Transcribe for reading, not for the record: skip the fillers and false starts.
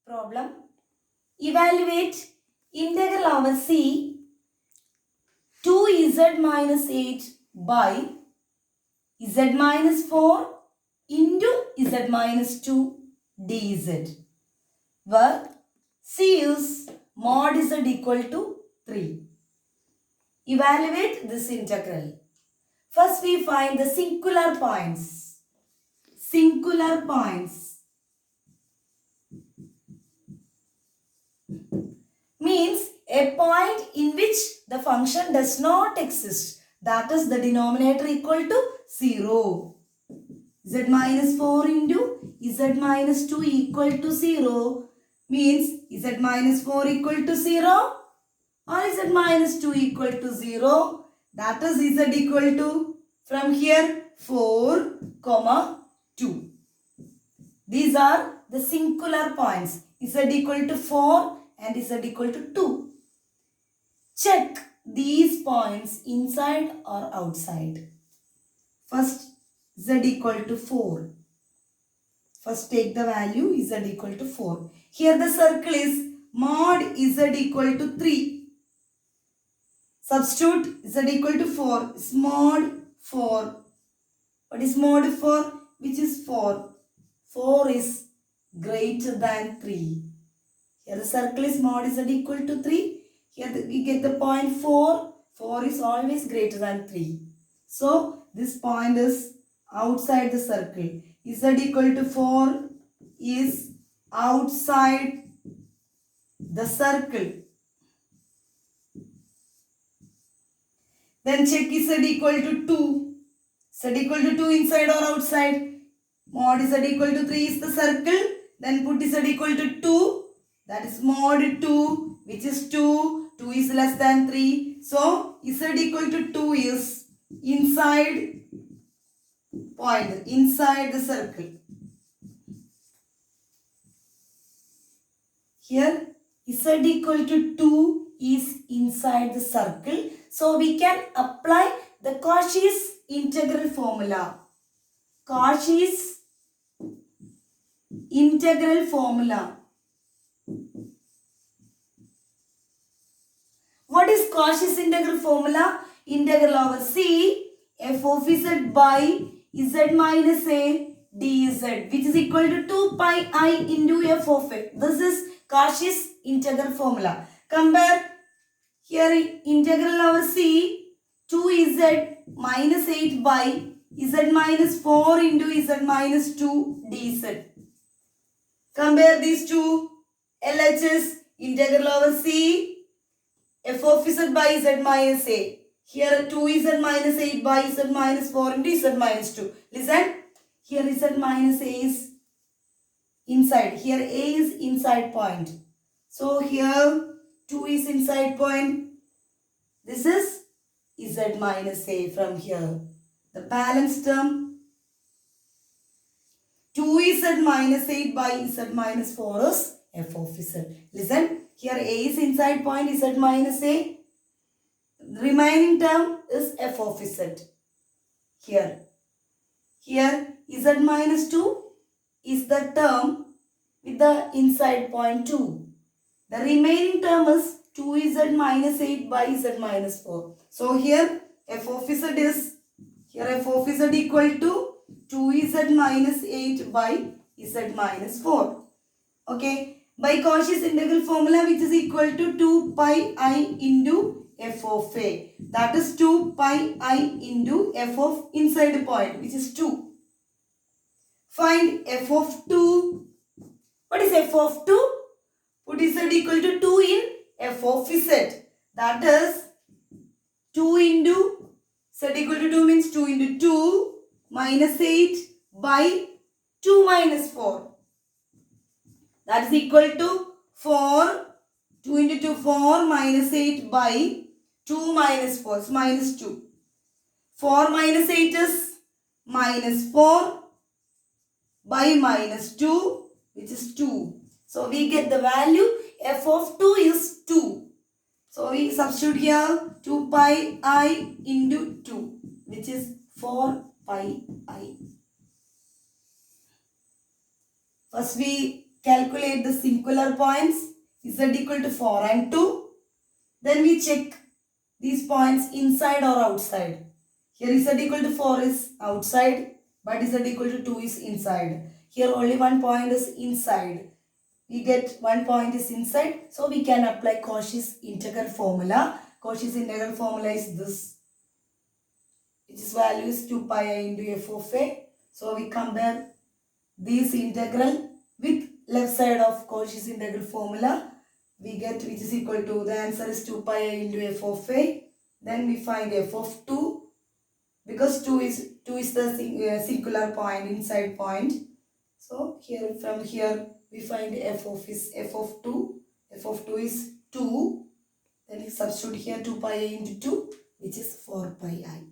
Problem. Evaluate integral over c 2z minus 8 by z minus 4 into z minus 2 dz, where c is mod z equal to 3. Evaluate this integral. First we find the singular points. Singular points means a point in which the function does not exist. That is the denominator equal to 0. Z minus 4 into Z minus 2 equal to 0 means Z minus 4 equal to 0 or Z minus 2 equal to 0. That is Z equal to from here 4, 2. These are the singular points. Z equal to 4 and Z equal to 2. Check these points inside or outside. First, Z equal to 4. First take the value Z equal to 4. Here the circle is mod Z equal to 3. Substitute Z equal to 4 is mod 4. What is mod 4? Which is 4. 4 is greater than 3. Here the circle is mod Z equal to 3. Here we get the point 4. 4 is always greater than 3. So this point is outside the circle. Z equal to 4 is outside the circle. Then check Z equal to 2. Z equal to 2 inside or outside? Mod Z equal to 3 is the circle. Then put Z equal to 2. That is mod 2, which is 2. 2 is less than 3. So Z equal to 2 is inside point, inside the circle. Here Z equal to 2 is inside the circle. So we can apply the Cauchy's integral formula. Cauchy's integral formula. What is Cauchy's integral formula? Integral over c f of z by z minus a dz, which is equal to 2 pi I into f of a. This is Cauchy's integral formula. Compare here integral over c 2z minus 8 by z minus 4 into z minus 2 dz. Compare these two. LHS integral over c f of z by z minus a. Here 2z minus 8 by z minus 4 into z minus 2. Listen. Here z minus a is inside. Here a is inside point. So here 2 is inside point. This is z minus a from here. The balance term 2z minus 8 by z minus 4 is f of z. Listen. Here a is inside point z minus a. The remaining term is f of z. Here z minus 2 is the term with the inside point 2. The remaining term is 2z minus 8 by z minus 4. So here f of z is, here f of z equal to 2z minus 8 by z minus 4. Okay. By Cauchy's integral formula, which is equal to 2 pi I into f of a. That is 2 pi I into f of inside point, which is 2. Find f of 2. What is f of 2? Put z equal to 2 in f of z. That is 2 into z equal to 2 means 2 into 2 minus 8 by 2 minus 4. That is equal to 4. 2 into 2, 4 minus 8 by 2 minus 4 is minus 2. 4 minus 8 is minus 4 by minus 2, which is 2. So we get the value f of 2 is 2. So we substitute here 2 pi I into 2, which is 4 pi I. First we calculate the singular points z equal to 4 and 2. Then we check these points inside or outside. Here z equal to 4 is outside, but z equal to 2 is inside. Here only one point is inside. We get one point is inside, so we can apply Cauchy's integral formula. Cauchy's integral formula is this, which is value is 2 pi I into f of a. So we compare this integral with left side of Cauchy's integral formula. We get which is equal to, the answer is 2 pi I into f of a. Then we find f of 2, because 2 is the singular point, inside point. So here, from here we find f of 2. F of 2 is 2. Then we substitute here 2 pi I into 2, which is 4 pi I.